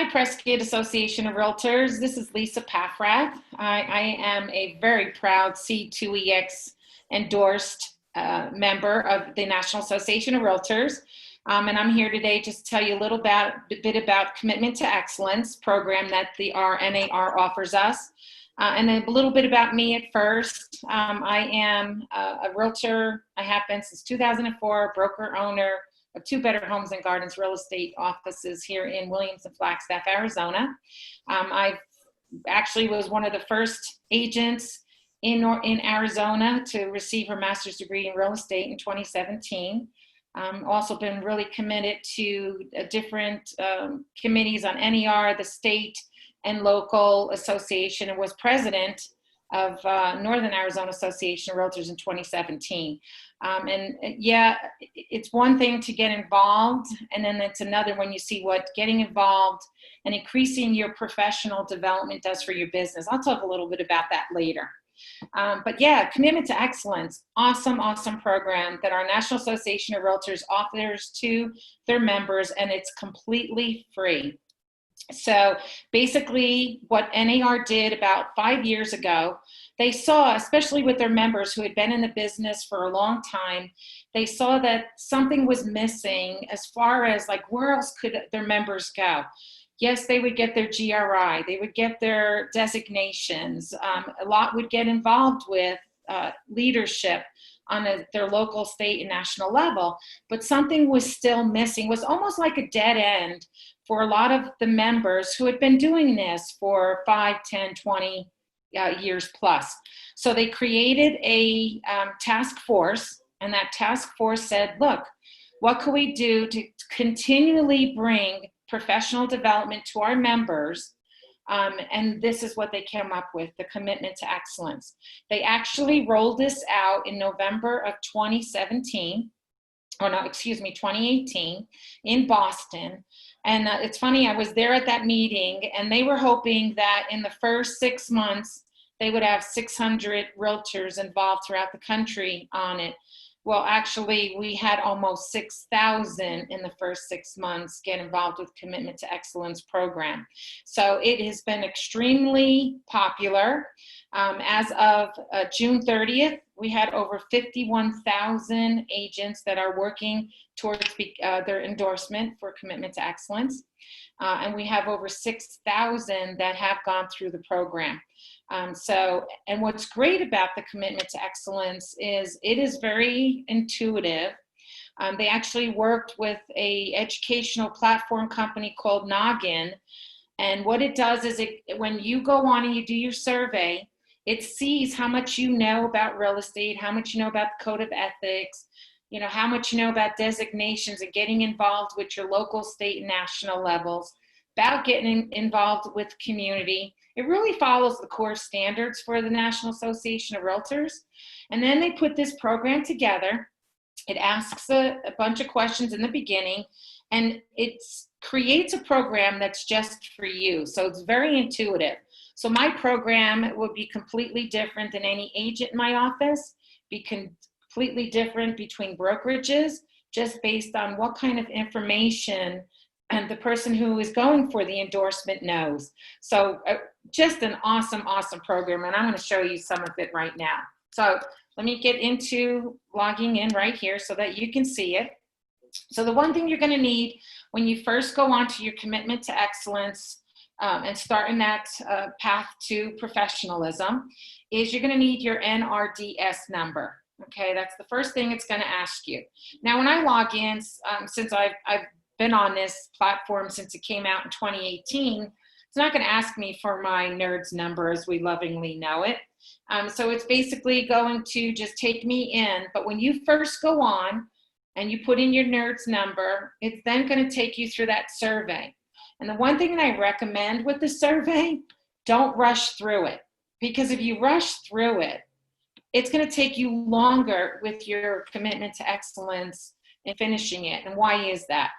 Hi, Prescott Association of Realtors. This is Lisa Paffrath. I am a very proud C2EX endorsed member of the National Association of Realtors. And I'm here today just to tell you a bit about Commitment to Excellence program that the NAR offers us. And then a little bit about me at first. I am a realtor. I have been since 2004, broker owner of Two Better Homes and Gardens real estate offices here in Williams and Flagstaff, Arizona. I actually was one of the first agents in Arizona to receive her master's degree in real estate in 2017. Also been really committed to different committees on NER, the state and local association, and was president of Northern Arizona Association of Realtors in 2017. Yeah, it's one thing to get involved, and then it's another when you see what getting involved and increasing your professional development does for your business. I'll talk a little bit about that later. But yeah, Commitment to Excellence, awesome program that our National Association of Realtors offers to their members, and it's completely free. So basically what NAR did about 5 years ago, they saw, especially with their members who had been in the business for a long time, they saw that something was missing as far as like where else could their members go. Yes, they would get their GRI, they would get their designations, a lot would get involved with leadership on their local, state, and national level, but something was still missing. It was almost like a dead end for a lot of the members who had been doing this for 5, 10, 20 years plus. So they created a task force, and that task force said, look, what can we do to continually bring professional development to our members? And this is what they came up with, the Commitment to Excellence. They actually rolled this out in November of 2018 in Boston. And it's funny, I was there at that meeting, and they were hoping that in the first 6 months, they would have 600 realtors involved throughout the country on it. Well, actually, we had almost 6,000 in the first 6 months get involved with Commitment to Excellence program. So it has been extremely popular. As of June 30th, we had over 51,000 agents that are working towards their endorsement for Commitment to Excellence. And we have over 6,000 that have gone through the program. And what's great about the Commitment to Excellence is it is very intuitive. They actually worked with a educational platform company called Noggin. And what it does is when you go on and you do your survey, it sees how much you know about real estate, how much you know about the code of ethics, you know, how much you know about designations and getting involved with your local, state, and national levels, about getting involved with community. It really follows the core standards for the National Association of Realtors. And then they put this program together. It asks a bunch of questions in the beginning, and it creates a program that's just for you. So it's very intuitive. So my program would be completely different than any agent in my office, be completely different between brokerages, just based on what kind of information and the person who is going for the endorsement knows. So just an awesome program, and I'm going to show you some of it right now. So let me get into logging in right here so that you can see it. So the one thing you're going to need when you first go on to your Commitment to Excellence and starting that path to professionalism is you're going to need your NRDS number. Okay, that's the first thing it's going to ask you. Now, when I log in, since I've been on this platform since it came out in 2018, it's not going to ask me for my NERDS number as we lovingly know it. So it's basically going to just take me in. But when you first go on and you put in your NERDS number, it's then going to take you through that survey. And the one thing that I recommend with the survey, don't rush through it. Because if you rush through it, it's going to take you longer with your Commitment to Excellence and finishing it. And why is that?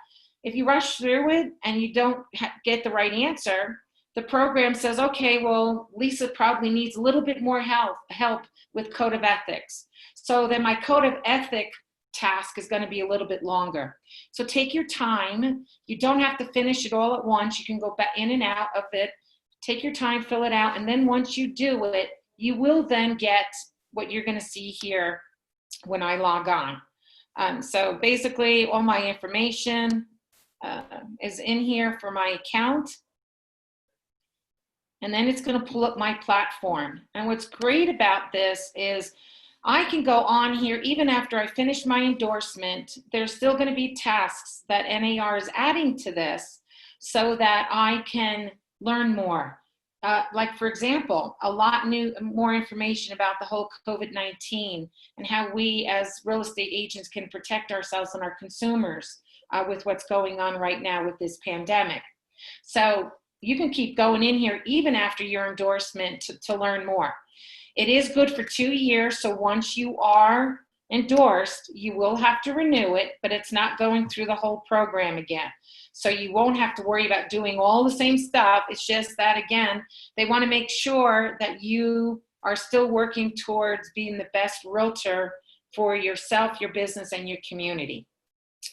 If you rush through it and you don't get the right answer, the program says, okay, well, Lisa probably needs a little bit more help with code of ethics. So then my code of ethic task is going to be a little bit longer. So take your time. You don't have to finish it all at once. You can go back in and out of it. Take your time, fill it out, and then once you do it, you will then get what you're going to see here when I log on. So basically, all my information is in here for my account. And then it's going to pull up my platform. And what's great about this is I can go on here even after I finish my endorsement. There's still going to be tasks that NAR is adding to this so that I can learn more. Like, for example, a lot more information about the whole COVID-19 and how we as real estate agents can protect ourselves and our consumers with what's going on right now with this pandemic. So you can keep going in here even after your endorsement to learn more. It is good for 2 years, so once you are endorsed, you will have to renew it, but it's not going through the whole program again. So you won't have to worry about doing all the same stuff. It's just that, again, they want to make sure that you are still working towards being the best realtor for yourself, your business, and your community.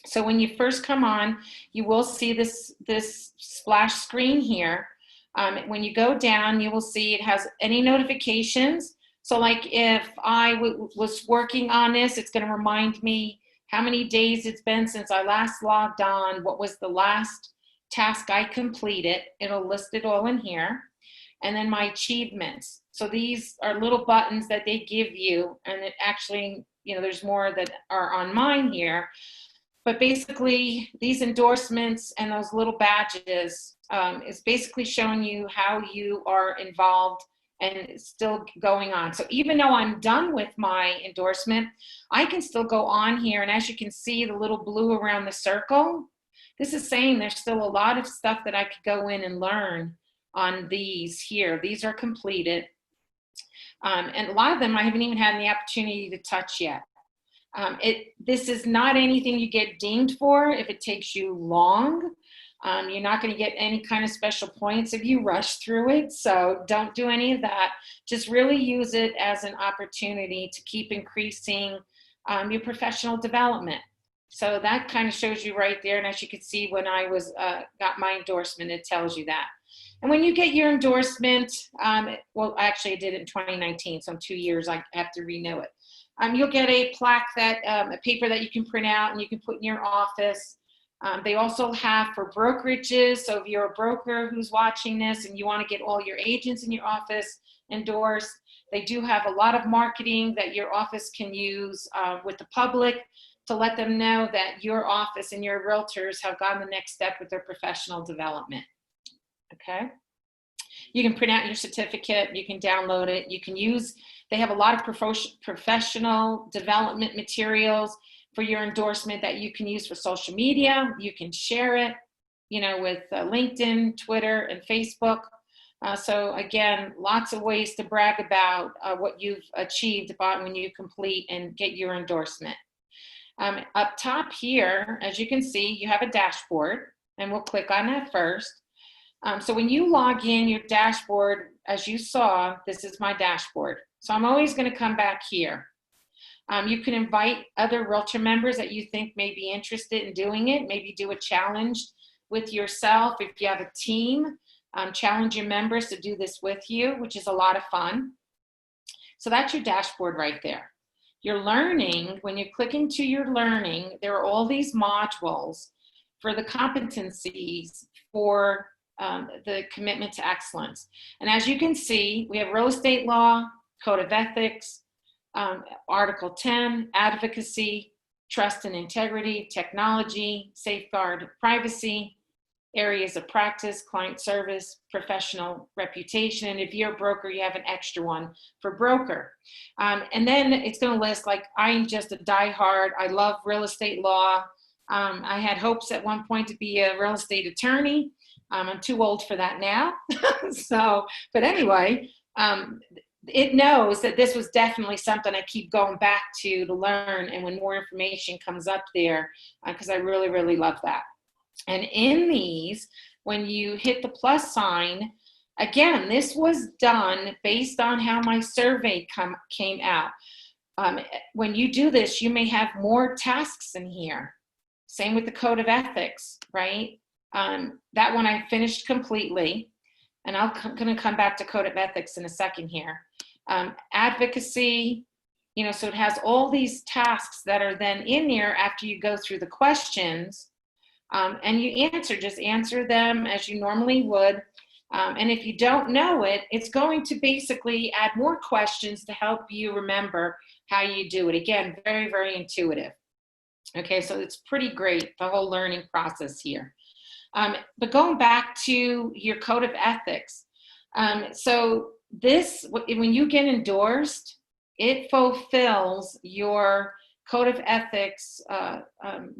So when you first come on, you will see this splash screen here. When you go down, you will see it has any notifications. So like if I was working on this, it's going to remind me how many days it's been since I last logged on, what was the last task I completed. It'll list it all in here. And then my achievements. So these are little buttons that they give you. And it actually, you know, there's more that are on mine here. But basically, these endorsements and those little badges is basically showing you how you are involved and it's still going on. So even though I'm done with my endorsement, I can still go on here. And as you can see, the little blue around the circle, this is saying there's still a lot of stuff that I could go in and learn on these here. These are completed. And a lot of them I haven't even had the opportunity to touch yet. This is not anything you get dinged for if it takes you long. You're not going to get any kind of special points if you rush through it. So don't do any of that. Just really use it as an opportunity to keep increasing your professional development. So that kind of shows you right there. And as you can see, when I got my endorsement, it tells you that. And when you get your endorsement, well, actually I did it in 2019. So in 2 years, I have to renew it. You'll get a plaque a paper that you can print out and you can put in your office. They also have for brokerages. So if you're a broker who's watching this and you want to get all your agents in your office endorsed, they do have a lot of marketing that your office can use with the public to let them know that your office and your realtors have gone the next step with their professional development. Okay. You can print out your certificate, you can download it, you can use, they have a lot of professional development materials for your endorsement that you can use for social media. You can share it, you know, with LinkedIn, Twitter, and Facebook. So again, lots of ways to brag about what you've achieved about when you complete and get your endorsement. Up top here, as you can see, you have a dashboard, and we'll click on that first. So when you log in your dashboard, as you saw, this is my dashboard. So I'm always going to come back here. You can invite other realtor members that you think may be interested in doing it. Maybe do a challenge with yourself. If you have a team, challenge your members to do this with you, which is a lot of fun. So that's your dashboard right there. Your learning, when you click into your learning, there are all these modules for the competencies for the commitment to excellence. And as you can see, we have real estate law, code of ethics, Article 10, advocacy, trust and integrity, technology, safeguard privacy, areas of practice, client service, professional reputation. And if you're a broker, you have an extra one for broker. And then it's going to list, like, I'm just a diehard. I love real estate law. I had hopes at one point to be a real estate attorney. I'm too old for that now. So, but anyway, it knows that this was definitely something I keep going back to learn, and when more information comes up there, because I really, really love that. And in these, when you hit the plus sign, again, this was done based on how my survey came out. When you do this, you may have more tasks in here. Same with the code of ethics, right? That one I finished completely, and I'm going to come back to code of ethics in a second here. Advocacy, you know, so it has all these tasks that are then in there after you go through the questions, and you just answer them as you normally would. And if you don't know it, it's going to basically add more questions to help you remember how you do it. Again, very, very intuitive. Okay, so it's pretty great, the whole learning process here. But going back to your code of ethics, so this, when you get endorsed, it fulfills your code of ethics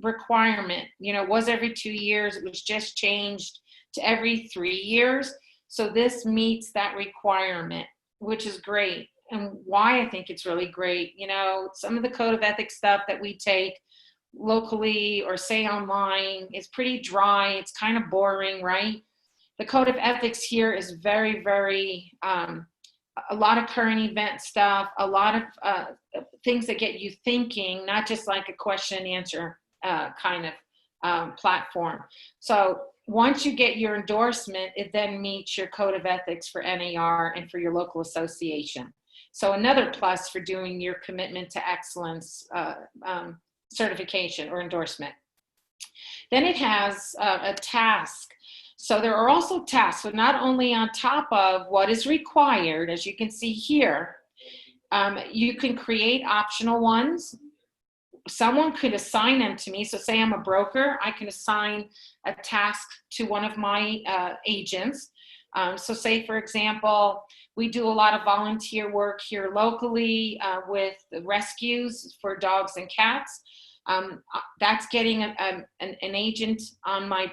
requirement. You know, it was every 2 years, it was just changed to every 3 years. So this meets that requirement, which is great. And why I think it's really great, you know, some of the code of ethics stuff that we take locally or say online is pretty dry. It's kind of boring, right? The code of ethics here is very, very, a lot of current event stuff, a lot of things that get you thinking, not just like a question and answer kind of platform. So once you get your endorsement, it then meets your code of ethics for NAR and for your local association. So another plus for doing your commitment to excellence certification or endorsement. Then it has a task. So there are also tasks. So not only on top of what is required, as you can see here, you can create optional ones. Someone could assign them to me. So say I'm a broker, I can assign a task to one of my agents. So say, for example, we do a lot of volunteer work here locally with rescues for dogs and cats. That's getting an agent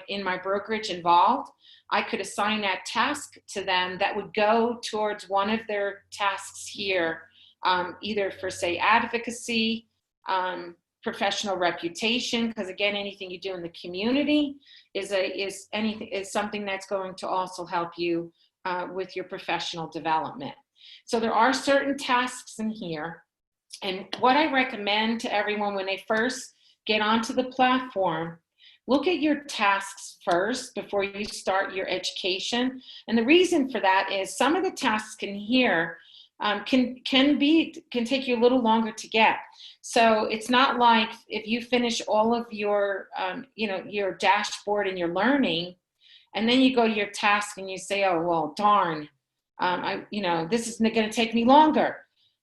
in my brokerage involved. I could assign that task to them that would go towards one of their tasks here, either for, say, advocacy, professional reputation, because again, anything you do in the community is something that's going to also help you with your professional development. So there are certain tasks in here. And what I recommend to everyone when they first get onto the platform, look at your tasks first before you start your education. And the reason for that is some of the tasks in here can take you a little longer to get. So it's not like if you finish all of your, your dashboard and your learning, and then you go to your task and you say, oh, well, darn, this is going to take me longer.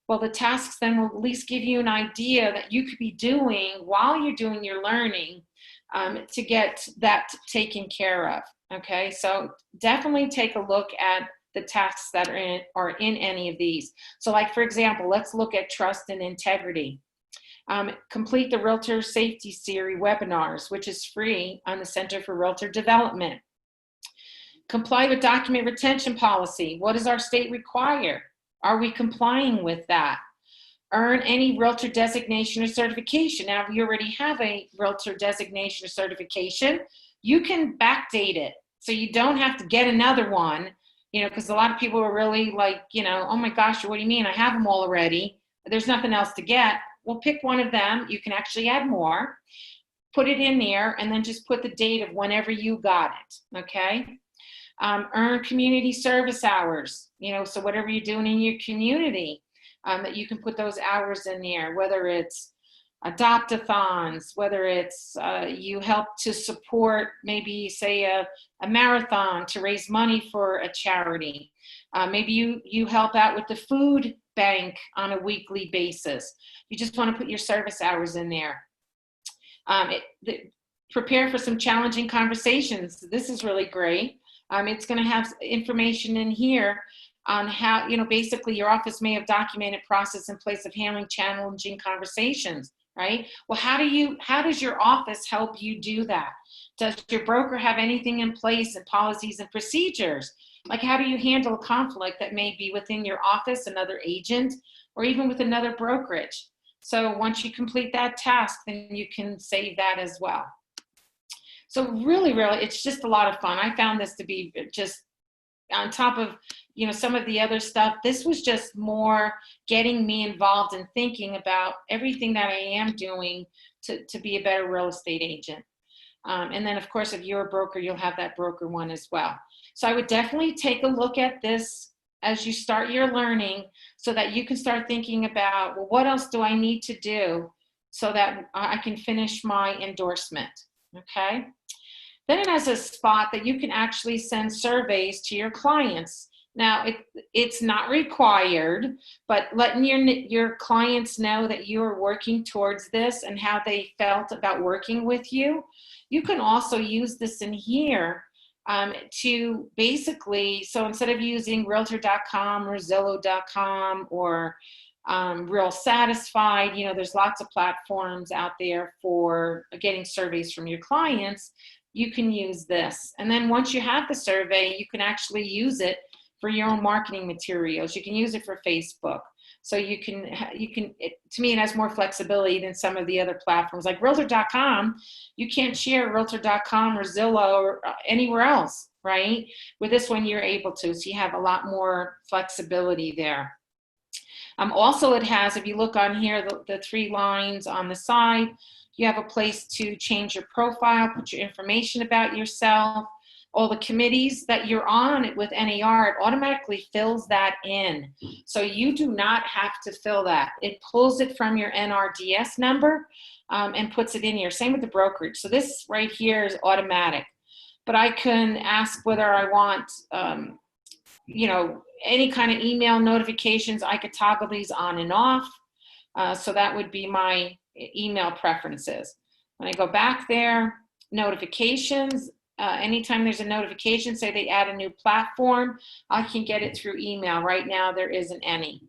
Well, the tasks then will at least give you an idea that you could be doing while you're doing your learning to get that taken care of. Okay, so definitely take a look at the tasks that are in any of these. So like, for example, let's look at trust and integrity. Complete the Realtor Safety Series webinars, which is free on the Center for Realtor Development. Comply with document retention policy. What does our state require? Are we complying with that? Earn any Realtor designation or certification. Now, if you already have a Realtor designation or certification, you can backdate it. So you don't have to get another one, because a lot of people are really like, oh my gosh, what do you mean? I have them all already. There's nothing else to get. Well, pick one of them. You can actually add more, put it in there, and then just put the date of whenever you got it, okay? Earn community service hours, so whatever you're doing in your community, that you can put those hours in there, whether it's adopt-a-thons, whether it's you help to support maybe, say, a marathon to raise money for a charity. Maybe you help out with the food bank on a weekly basis. You just want to put your service hours in there. Prepare for some challenging conversations. This is really great. It's going to have information in here on how, basically your office may have documented process in place of handling challenging conversations, right? Well, how does your office help you do that? Does your broker have anything in place and policies and procedures? Like, how do you handle a conflict that may be within your office, another agent, or even with another brokerage? So once you complete that task, then you can save that as well. So really, it's just a lot of fun. I found this to be just on top of, you know, some of the other stuff, this was just more getting me involved in thinking about everything that I am doing to be a better real estate agent. And then of course, if you're a broker, you'll have that broker one as well. So I would definitely take a look at this as you start your learning, so that you can start thinking about, well, what else do I need to do so that I can finish my endorsement, okay? Then it has a spot that you can actually send surveys to your clients. Now, it's not required, but letting your clients know that you are working towards this and how they felt about working with you. You can also use this in here to basically, so instead of using Realtor.com or Zillow.com or Real Satisfied, you know, there's lots of platforms out there for getting surveys from your clients. You can use this. And then once you have the survey, you can actually use it for your own marketing materials. You can use it for Facebook. So you can, to me, it has more flexibility than some of the other platforms. Like Realtor.com, you can't share Realtor.com or Zillow or anywhere else, right? With this one, you're able to, so you have a lot more flexibility there. Also, it has, if you look on here, the 3 lines on the side, you have a place to change your profile, put your information about yourself, all the committees that you're on with NAR, it automatically fills that in. So you do not have to fill that. It pulls it from your NRDS number and puts it in here. Same with the brokerage. So this right here is automatic. But I can ask whether I want, you know, any kind of email notifications. I could toggle these on and off. So that would be my email preferences. When I go back there, notifications, anytime there's a notification, say they add a new platform, I can get it through email. Right now, there isn't any.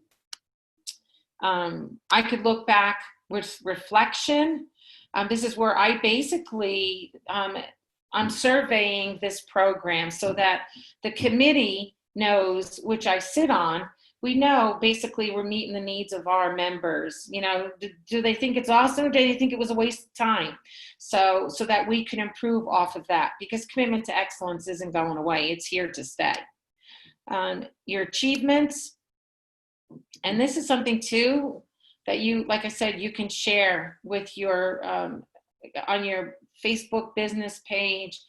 I could look back with reflection. This is where I basically, I'm surveying this program so that the committee knows, which I sit on, we know basically we're meeting the needs of our members. You know, do they think it's awesome, or do they think it was a waste of time? So that we can improve off of that, because commitment to excellence isn't going away. It's here to stay. Your achievements, and this is something too that you, like I said, you can share with your, on your Facebook business page,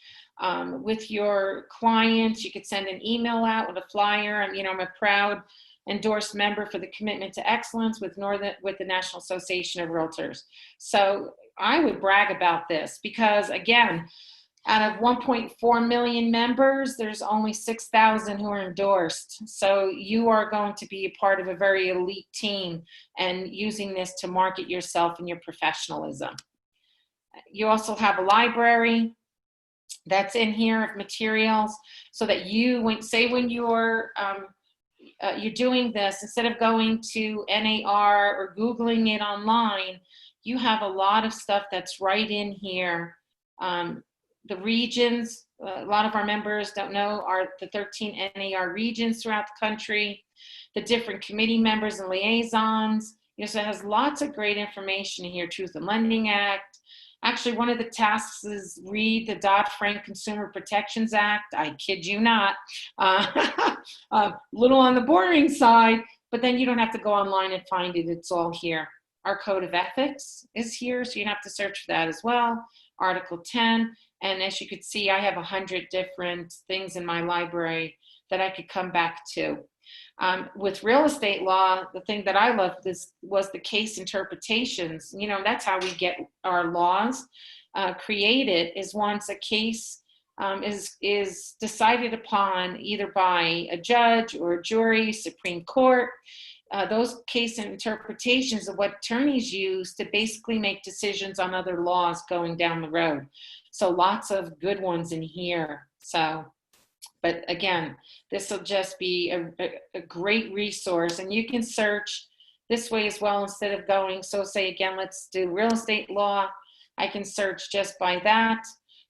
with your clients. You could send an email out with a flyer. You know, I'm a proud endorsed member for the Commitment to Excellence with the National Association of Realtors. So I would brag about this, because again, out of 1.4 million members, there's only 6,000 who are endorsed. So you are going to be a part of a very elite team and using this to market yourself and your professionalism. You also have a library that's in here of materials, so that you, when you're doing this, instead of going to NAR or Googling it online, you have a lot of stuff that's right in here. The regions, a lot of our members don't know, are the 13 NAR regions throughout the country, the different committee members and liaisons. You know, so it has lots of great information here. Truth in Lending Act. Actually, one of the tasks is read the Dodd-Frank Consumer Protections Act. I kid you not. A little on the boring side, but then you don't have to go online and find it. It's all here. Our Code of Ethics is here, so you don't have to search for that as well. Article 10, and as you could see, I have 100 different things in my library that I could come back to. With real estate law, the thing that I loved was the case interpretations. You know, that's how we get our laws created, is once a case is decided upon either by a judge or a jury, Supreme Court. Those case interpretations are what attorneys use to basically make decisions on other laws going down the road. So lots of good ones in here. So, but again, this will just be a great resource, and you can search this way as well instead of going. So say again, let's do real estate law. I can search just by that,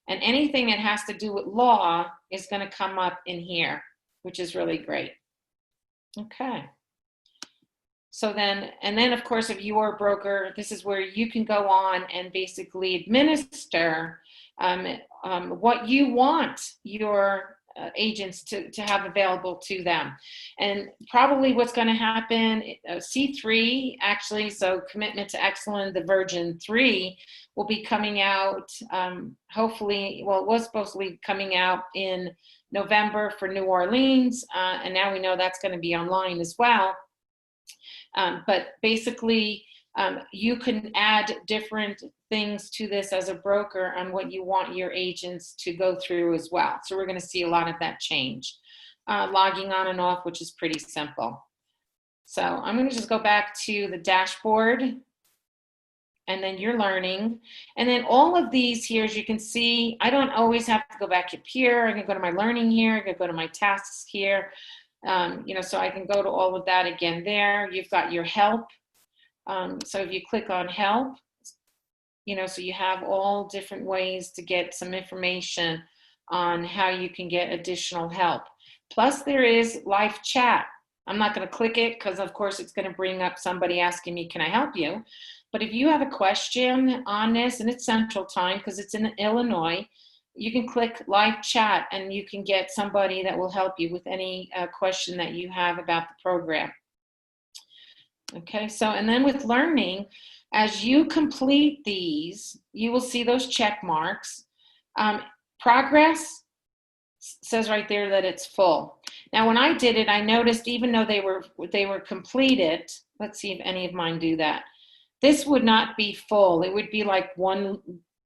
and anything that has to do with law is going to come up in here, which is really great. Okay. So then, and then of course, if you are a broker, this is where you can go on and basically administer what you want your agents to have available to them. And probably what's going to happen, C3 actually, so Commitment to Excellence, the version 3 will be coming out hopefully, well, it was supposed to be coming out in November for New Orleans, and now we know that's going to be online as well. But basically, you can add different things to this as a broker on what you want your agents to go through as well. So we're going to see a lot of that change. Logging on and off, which is pretty simple. So I'm going to just go back to the dashboard, and then you're learning. And then all of these here, as you can see, I don't always have to go back up here. I can go to my learning here. I can go to my tasks here. You know, so I can go to all of that again there. You've got your help. So if you click on help, you know, so you have all different ways to get some information on how you can get additional help. Plus there is live chat. I'm not going to click it because of course it's going to bring up somebody asking me, can I help you? But if you have a question on this, and it's Central Time because it's in Illinois, you can click live chat and you can get somebody that will help you with any question that you have about the program. Okay, so and then with learning, as you complete these, you will see those check marks. Progress says right there that it's full. Now, when I did it, I noticed even though they were completed, let's see if any of mine do that. This would not be full. It would be like one,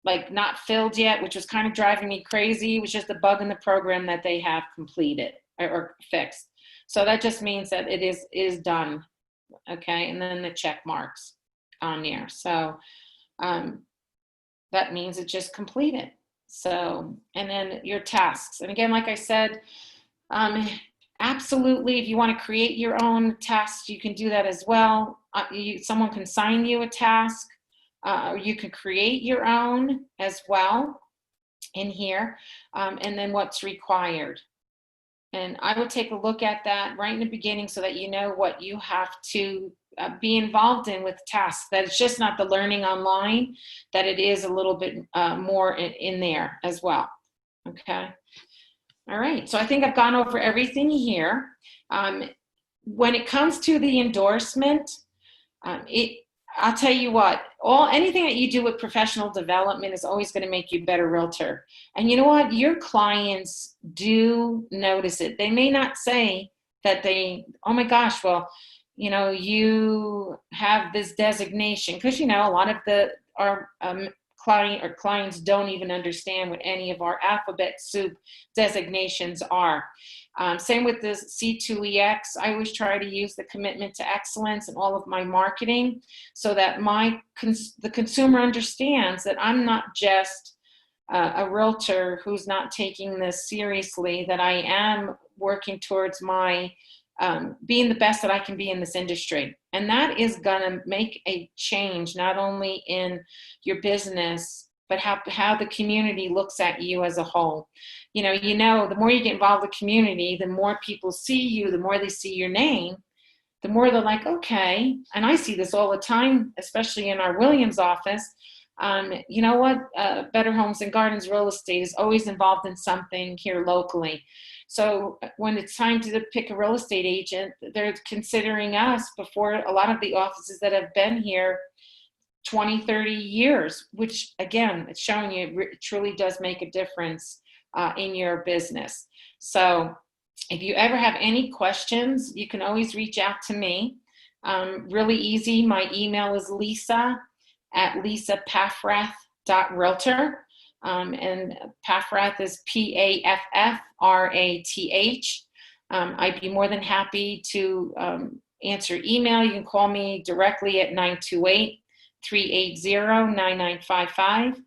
like not filled yet, which was kind of driving me crazy. It was just a bug in the program that they have completed or fixed. So that just means that it is done. Okay, and then the check marks on there. So that means it just completed. So, and then your tasks. And again, like I said, absolutely, if you want to create your own tasks, you can do that as well. Someone can assign you a task, or you can create your own as well in here, and then what's required. And I would take a look at that right in the beginning so that you know what you have to be involved in with tasks, that it's just not the learning online, that it is a little bit more in there as well. Okay. All right. So I think I've gone over everything here. When it comes to the endorsement, I'll tell you what, anything that you do with professional development is always going to make you a better realtor. And you know what? Your clients do notice it. They may not say that oh my gosh, well, you know, you have this designation, because, you know, a lot of our clients don't even understand what any of our alphabet soup designations are. Same with the C2EX. I always try to use the Commitment to Excellence in all of my marketing so that the consumer understands that I'm not just a realtor who's not taking this seriously, that I am working towards my being the best that I can be in this industry. And that is gonna make a change, not only in your business, but how the community looks at you as a whole. You know, the more you get involved in the community, the more people see you, the more they see your name, the more they're like, okay, and I see this all the time, especially in our Williams office. You know what? Better Homes and Gardens Real Estate is always involved in something here locally. So when it's time to pick a real estate agent, they're considering us before a lot of the offices that have been here 20, 30 years, which again, it's showing you it truly does make a difference in your business. So if you ever have any questions, you can always reach out to me. Really easy. My email is lisa@lisapaffrath.realtor. And Paffrath is Paffrath. I'd be more than happy to answer email. You can call me directly at 928-380-9955.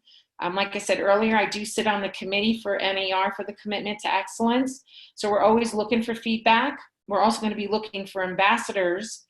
Like I said earlier, I do sit on the committee for NAR for the Commitment to Excellence. So we're always looking for feedback. We're also going to be looking for ambassadors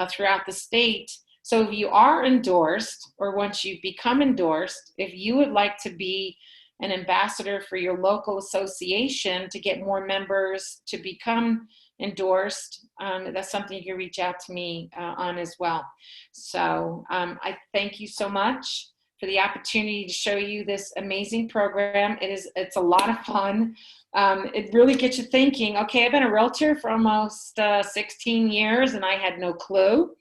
throughout the state. So if you are endorsed, or once you become endorsed, if you would like to be an ambassador for your local association to get more members to become endorsed, that's something you can reach out to me on as well. So I thank you so much for the opportunity to show you this amazing program. It's a lot of fun. It really gets you thinking, okay, I've been a realtor for almost 16 years and I had no clue,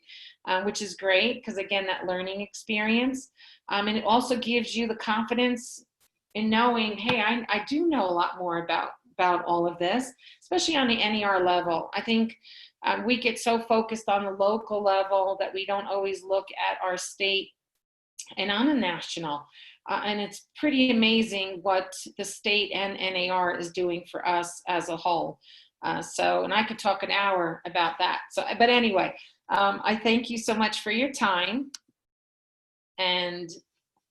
which is great because, again, that learning experience. And it also gives you the confidence in knowing, hey, I do know a lot more about all of this, especially on the NER level. I think we get so focused on the local level that we don't always look at our state and on a national. And it's pretty amazing what the state and NAR is doing for us as a whole. And I could talk an hour about that. But anyway, I thank you so much for your time. And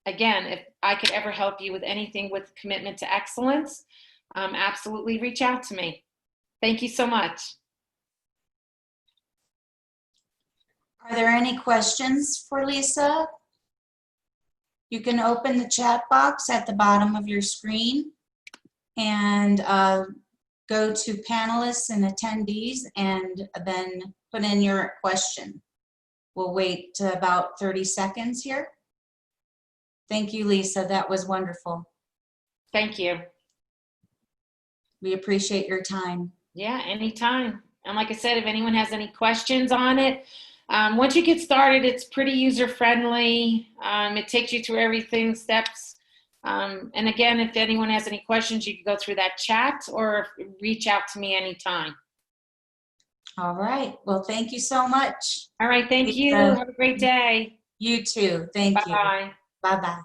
again, if I could ever help you with anything with commitment to excellence, absolutely reach out to me. Thank you so much. Are there any questions for Lisa? You can open the chat box at the bottom of your screen and go to panelists and attendees and then put in your question. We'll wait about 30 seconds here. Thank you, Lisa. That was wonderful. Thank you. We appreciate your time. Yeah, anytime. And like I said, if anyone has any questions on it, once you get started, it's pretty user-friendly. It takes you through everything, steps. And again, if anyone has any questions, you can go through that chat or reach out to me anytime. All right. Well, thank you so much. All right. Thank you. Have a great day. You too. Thank you. Bye-bye. Bye-bye.